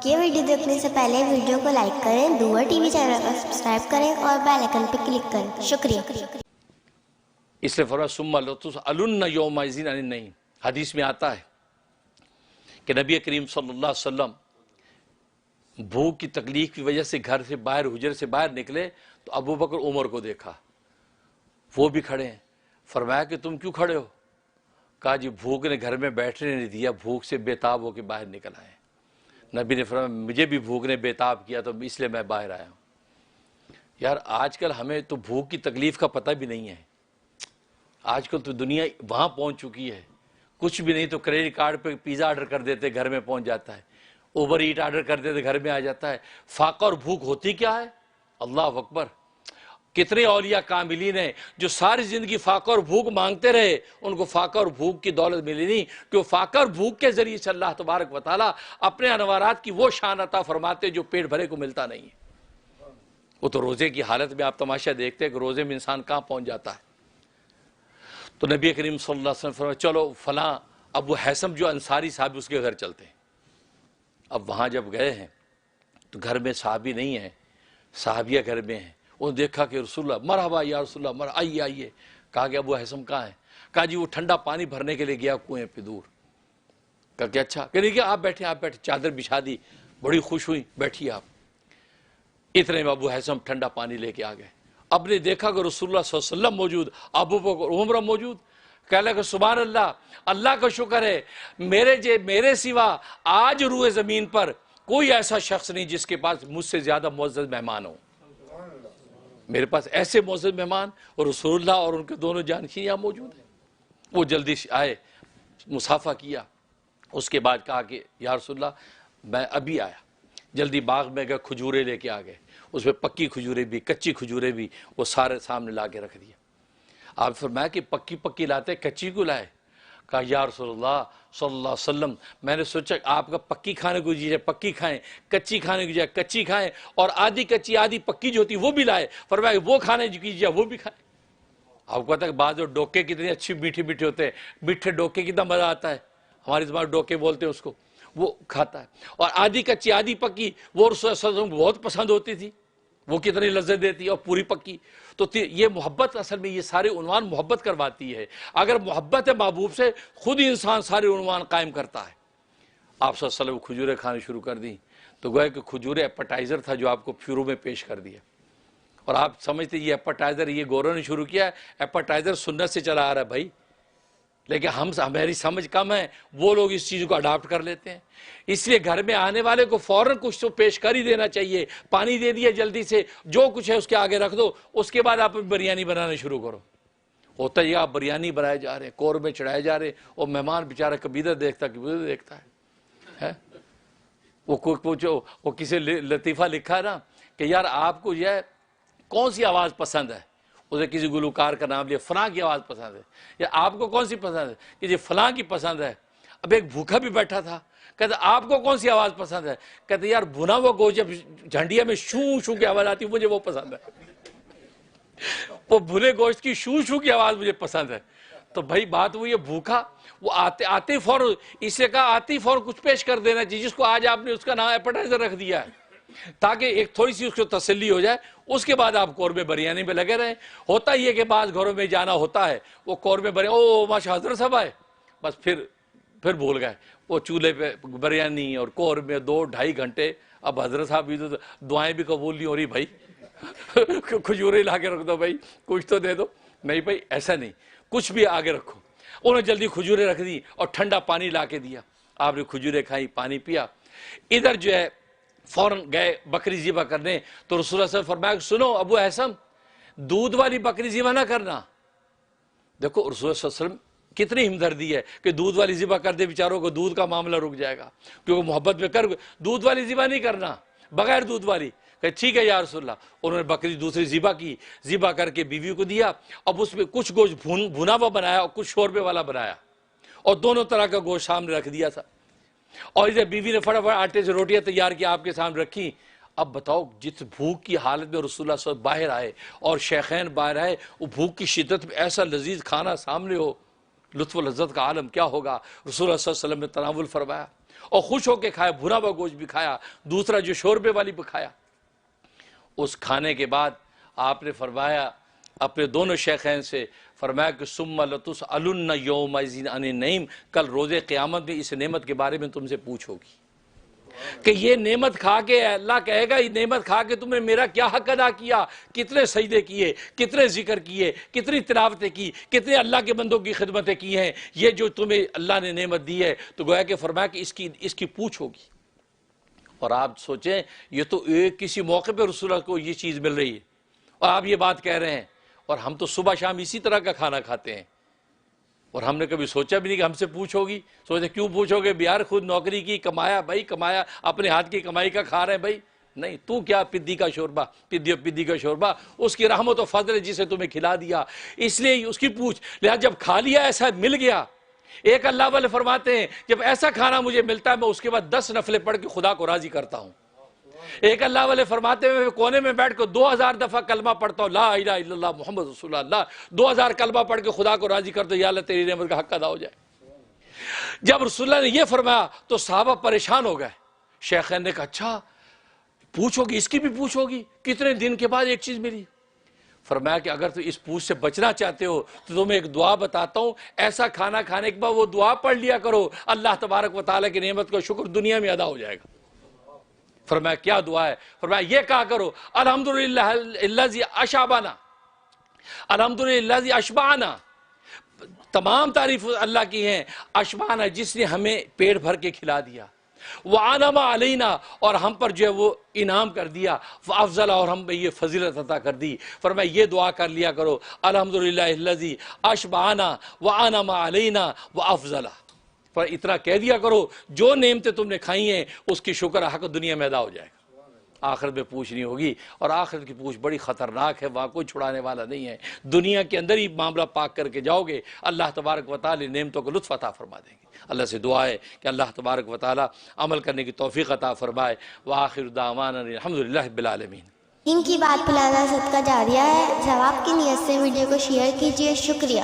یہ ویڈیو دیکھنے سے پہلے ویڈیو کو لائک کریں، دور ٹی وی چینل کو سبسکرائب کریں اور بیل آئیکن پہ کلک کریں۔ شکریہ۔ اس لیے فرمایا ثم لتسألن یومئذ عن النعیم۔ حدیث میں آتا ہے کہ نبی کریم صلی اللہ علیہ وسلم بھوک کی تکلیف کی وجہ سے گھر سے باہر، حجرے سے باہر نکلے تو ابو بکر عمر کو دیکھا، وہ بھی کھڑے ہیں۔ فرمایا کہ تم کیوں کھڑے ہو؟ کہا جی بھوک نے گھر میں بیٹھنے نہیں دیا، بھوک سے بے تاب ہو کے باہر نکل آئے۔ نبی نے فرمایا مجھے بھی بھوک نے بے تاب کیا تو اس لیے میں باہر آیا ہوں۔ یار آج کل ہمیں تو بھوک کی تکلیف کا پتہ بھی نہیں ہے۔ آج کل تو دنیا وہاں پہنچ چکی ہے، کچھ بھی نہیں تو کریڈٹ کارڈ پہ پیزا آرڈر کر دیتے، گھر میں پہنچ جاتا ہے۔ اوبر ایٹ آرڈر کر دیتے، گھر میں آ جاتا ہے۔ فاقہ اور بھوک ہوتی کیا ہے؟ اللہ اکبر! کتنے اولیاء کاملین ہیں جو ساری زندگی فاقہ اور بھوک مانگتے رہے، ان کو فاقہ اور بھوک کی دولت ملی نہیں، کہ وہ فاقہ اور بھوک کے ذریعے سے اللہ تبارک و تعالیٰ اپنے انوارات کی وہ شان عطا فرماتے جو پیٹ بھرے کو ملتا نہیں ہے۔ وہ تو روزے کی حالت میں آپ تماشا دیکھتے ہیں کہ روزے میں انسان کہاں پہنچ جاتا ہے۔ تو نبی کریم صلی اللہ علیہ وسلم فرمایا چلو فلاں ابو حیثم جو انصاری صاحب اس کے گھر چلتے ہیں۔ اب وہاں جب گئے ہیں تو گھر میں صحابی نہیں ہیں، صحابیہ گھر میں ہیں۔ انہوں نے دیکھا کہ رسول اللہ مرحبا یا رسول اللہ مرحبا، آئیے آئیے۔ کہا کہ ابو حیثم کہاں ہے؟ کہا جی وہ ٹھنڈا پانی بھرنے کے لیے گیا کنویں پہ دور۔ کہا کہ اچھا، کہ نہیں کہ آپ بیٹھے چادر بچھا دی، بڑی خوش ہوئی، بیٹھیے آپ۔ اتنے میں ابو حیثم ٹھنڈا پانی لے کے آ گئے۔ اب نے دیکھا کہ رسول اللہ صلی اللہ علیہ وسلم موجود، ابو بکر عمر موجود۔ کہہ لگا کہ سبحان اللہ، اللہ کا شکر ہے میرے سوا آج روئے زمین پر کوئی ایسا شخص نہیں جس کے پاس مجھ سے زیادہ معزز مہمان ہو۔ میرے پاس ایسے معزز مہمان اور رسول اللہ اور ان کے دونوں جانشین یہاں موجود ہیں۔ وہ جلدی سے آئے، مصافحہ کیا، اس کے بعد کہا کہ یا رسول اللہ میں ابھی آیا۔ جلدی باغ میں گئے، کھجورے لے کے آ گئے، اس میں پکی کھجورے بھی کچی کھجورے بھی، وہ سارے سامنے لا کے رکھ دیا۔ آپ فرمایا کہ پکی لاتے کچی کو لائے؟ کہا یا رسول اللہ صلی اللہ علیہ وسلم میں نے سوچا آپ کا پکی کھانے کو جی جائے پکی کھائیں، کچی کھانے کو جائے کچی کھائیں، اور آدھی کچی آدھی پکی جو ہوتی وہ بھی لائے۔ فرمایا وہ کھانے کی جائے وہ بھی کھائیں۔ آپ کو پتا ہے کہ بعض ڈوکے کتنے اچھی میٹھے میٹھے ہوتے ہیں، میٹھے ڈوکے کتنا مزہ آتا ہے، ہماری زبان ڈوکے بولتے ہیں اس کو، وہ کھاتا ہے۔ اور آدھی کچی آدھی پکی وہ رسول اللہ صلی اللہ علیہ وسلم کو بہت پسند ہوتی تھی، وہ کتنی لذت دیتی ہے، اور پوری پکی۔ تو یہ محبت اصل میں یہ سارے عنوان محبت کرواتی ہے۔ اگر محبت ہے محبوب سے خود ہی انسان سارے عنوان قائم کرتا ہے۔ آپ صلی اللہ علیہ وسلم کھجورے کھانے شروع کر دی تو گویا کہ کھجورے ایپیٹائزر تھا جو آپ کو پھرو میں پیش کر دیا، اور آپ سمجھتے یہ ایپیٹائزر یہ گوروں نے شروع کیا ہے، ایپیٹائزر سنت سے چلا آ رہا ہے بھائی، لیکن ہماری سمجھ کم ہے، وہ لوگ اس چیز کو اڈاپٹ کر لیتے ہیں۔ اس لیے گھر میں آنے والے کو فوراً کچھ تو پیش کر ہی دینا چاہیے، پانی دے دیا جلدی سے، جو کچھ ہے اس کے آگے رکھ دو، اس کے بعد آپ بریانی بنانا شروع کرو۔ ہوتا یہ آپ بریانی بنائے جا رہے ہیں، قورمے چڑھائے جا رہے ہیں، اور مہمان بیچارہ کبھی ادھر دیکھتا کبھی ادھر دیکھتا ہے۔ وہ کسی لطیفہ لکھا ہے نا کہ یار آپ کو یہ کون سی آواز پسند ہے، اسے کسی گلوکار کا نام لیا، فلاں کی آواز پسند ہے، یا آپ کو کون سی پسند ہے کہ یہ فلاں کی پسند ہے۔ اب ایک بھوکا بھی بیٹھا تھا، کہتا آپ کو کون سی آواز پسند ہے؟ کہتے یار بھنا ہوا گوشت جب جھنڈیا میں شو شو کی آواز آتی ہے مجھے وہ پسند ہے، وہ بھنے گوشت کی شو شو کی آواز مجھے پسند ہے۔ تو بھائی بات وہ یہ بھوکا وہ آتے فوراً اس سے کہا آتے فوراً کچھ پیش کر دینا چاہیے، جس کو آج آپ نے اس کا نام ایپیٹائزر رکھ دیا ہے، تاکہ ایک تھوڑی سی اس کو تسلی ہو جائے، اس کے بعد آپ قورمے بریانی پہ لگے رہیں۔ ہوتا یہ کہ بعض گھروں میں جانا ہوتا ہے، وہ قورمے بریانی او ماشاء حضرت صاحب آئے، بس پھر بھول گئے، وہ چولہے پہ بریانی اور قورمے 2-2.5 گھنٹے۔ اب حضرت صاحب بھی تو دعائیں بھی قبول نہیں ہو رہی، بھائی کھجورے لا کے رکھ دو، بھائی کچھ تو دے دو۔ نہیں بھائی ایسا نہیں، کچھ بھی آگے رکھو۔ انہوں نے جلدی کھجورے رکھ دی اور ٹھنڈا پانی لا کے دیا، آپ نے کھجورے کھائی، پانی پیا۔ ادھر جو ہے فوراً گئے بکری ذبح کرنے، تو رسول اللہ صلی اللہ علیہ وسلم فرمایا سنو ابو حیثم دودھ والی بکری ذبح نہ کرنا۔ دیکھو رسول اللہ صلی اللہ علیہ وسلم کتنی ہمدردی ہے کہ دودھ والی ذبح کر دے، بیچاروں کو دودھ کا معاملہ رک جائے گا، کیونکہ محبت میں کر دودھ والی ذبح نہیں کرنا، بغیر دودھ والی۔ کہ ٹھیک ہے یا رسول اللہ۔ انہوں نے بکری دوسری ذبح کی، ذبح کر کے بیوی کو دیا۔ اب اس میں کچھ گوشت بھنا ہوا بنایا اور کچھ شوربے والا بنایا، اور دونوں طرح کا گوشت سامنے رکھ دیا تھا، اور ادھر بیوی نے فٹافٹ آٹے سے روٹیاں تیار کی آپ کے سامنے رکھی۔ اب بتاؤ جس بھوک کی حالت میں رسول اللہ صلی اللہ علیہ وسلم باہر آئے اور شیخین باہر آئے، وہ بھوک کی شدت میں ایسا لذیذ کھانا سامنے ہو، لطف و لذت کا عالم کیا ہوگا۔ رسول اللہ صلی اللہ علیہ وسلم نے تناول فرمایا، اور خوش ہو کے کھایا، بھنا ہوا گوشت بھی کھایا، دوسرا جو شوربے والی بھی کھایا۔ اس کھانے کے بعد آپ نے فرمایا اپنے دونوں شیخین سے، فرمایا کہ ثم لتسألن یومئذ عن النعیم، کل روز قیامت میں اس نعمت کے بارے میں تم سے پوچھو گی کہ یہ نعمت کھا کے، اللہ کہے گا یہ نعمت کھا کے تم نے میرا کیا حق ادا کیا، کتنے سجدے کیے، کتنے ذکر کیے، کتنی تلاوتیں کی، کتنے اللہ کے بندوں کی خدمتیں کی ہیں، یہ جو تمہیں اللہ نے نعمت دی ہے، تو گویا کہ فرمایا کہ اس کی پوچھ ہوگی۔ اور آپ سوچیں یہ تو ایک کسی موقع پہ رسول اللہ کو یہ چیز مل رہی ہے اور آپ یہ بات کہہ رہے ہیں، اور ہم تو صبح شام اسی طرح کا کھانا کھاتے ہیں، اور ہم نے کبھی سوچا بھی نہیں کہ ہم سے پوچھو گی۔ سوچے کیوں پوچھو گے، بیار خود نوکری کی، کمایا بھائی، کمایا اپنے ہاتھ کی کمائی کا کھا رہے ہیں بھائی، نہیں تو کیا پدی کا شوربہ، پدی کا شوربہ اس کی رحمت و فضل ہے جسے تمہیں کھلا دیا، اس لیے اس کی پوچھ۔ لہذا جب کھا لیا، ایسا مل گیا، ایک اللہ والے فرماتے ہیں جب ایسا کھانا مجھے ملتا ہے میں اس کے بعد 10 نفلیں پڑھ کے خدا کو راضی کرتا ہوں۔ ایک اللہ والے فرماتے ہیں میں کونے میں بیٹھ کر 2000 دفعہ کلمہ پڑھتا ہوں، لا الہ الا اللہ محمد رسول اللہ، 2000 کلمہ پڑھ کے خدا کو راضی کرتا ہوں، یا اللہ تیری نعمت کا حق ادا ہو جائے۔ جب رسول اللہ نے یہ فرمایا تو صحابہ پریشان ہو گئے۔ شیخین نے کہا اچھا پوچھو گی، اس کی بھی پوچھو گی، کتنے دن کے بعد ایک چیز ملی؟ فرمایا کہ اگر تو اس پوچھ سے بچنا چاہتے ہو تو تمہیں ایک دعا بتاتا ہوں، ایسا کھانا کھانے کے بعد وہ دعا پڑھ لیا کرو، اللہ تبارک و تعالیٰ کی نعمت کا شکر دنیا میں ادا ہو جائے گا۔ فرمایا کیا دعا ہے؟ فرمایا یہ کہا کرو الحمدللہ الذی اشبعنا، الحمدللہ الذی اشبعنا، تمام تعریف اللہ کی ہیں، اشبعنا جس نے ہمیں پیٹ بھر کے کھلا دیا، وَعَنَمَ عَلَيْنَا اور ہم پر جو ہے وہ انعام کر دیا، وَأَفْضَلَ اور ہم پہ یہ فضیلت عطا کر دی۔ فرمایا یہ دعا کر لیا کرو الحمدللہ الذی اشبعنا وَعَنَمَ عَلَيْنَا وَأَفْضَلَ، پر اتنا کہہ دیا کرو جو نعمتیں تم نے کھائی ہیں اس کی شکر حق دنیا میں ادا ہو جائے گا۔ آخرت میں پوچھ نہیں ہوگی، اور آخرت کی پوچھ بڑی خطرناک ہے، وہاں کوئی چھڑانے والا نہیں ہے۔ دنیا کے اندر ہی معاملہ پاک کر کے جاؤ گے، اللہ تبارک و تعالی نعمتوں کو لطف عطا فرما دیں گے۔ اللہ سے دعا ہے کہ اللہ تبارک و تعالی عمل کرنے کی توفیق عطا فرمائے۔ وآخر دعوانا الحمدللہ رب العالمین۔ ان کی بات پھیلانا صدقہ جاریہ ہے، ثواب کی نیت سے ویڈیو کو شیئر کیجیے، شکریہ۔